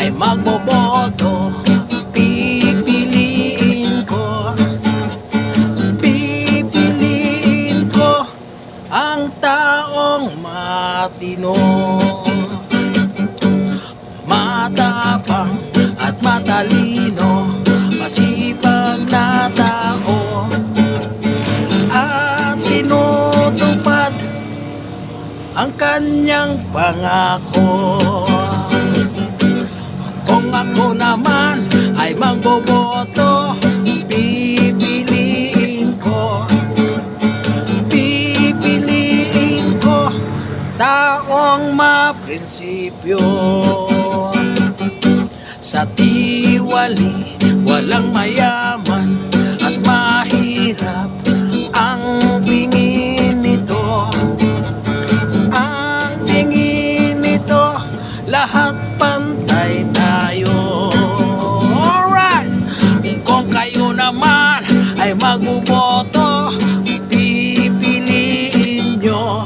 ay magboboto. Pipiliin ko, pipiliin ko ang taong matino, matapang at matalino, masipag na tao, at tinutupad ang kanyang pangako. Kung ako naman ay magboboto, pipiliin ko, pipiliin ko taong maprinsipyo. Sa tiwali, walang mayaman at mahirap ang tingin nito. Ang tingin nito, lahat pantay tayo. Alright! Kung kayo naman ay magboboto, pipiliin nyo,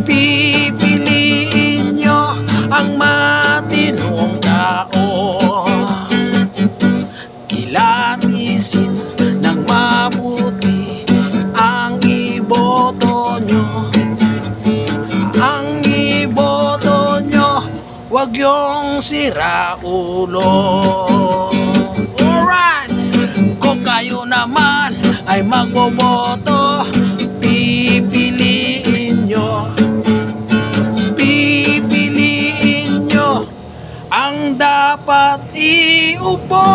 pipiliin nyo ang matinong tao. Kilatisin ng mabuti ang iboto nyo, ang iboto nyo, wag yung sira ulo. Alright! Kung kayo naman ay magboboto, pipiliin nyo, pipiliin nyo ang dapat iupo.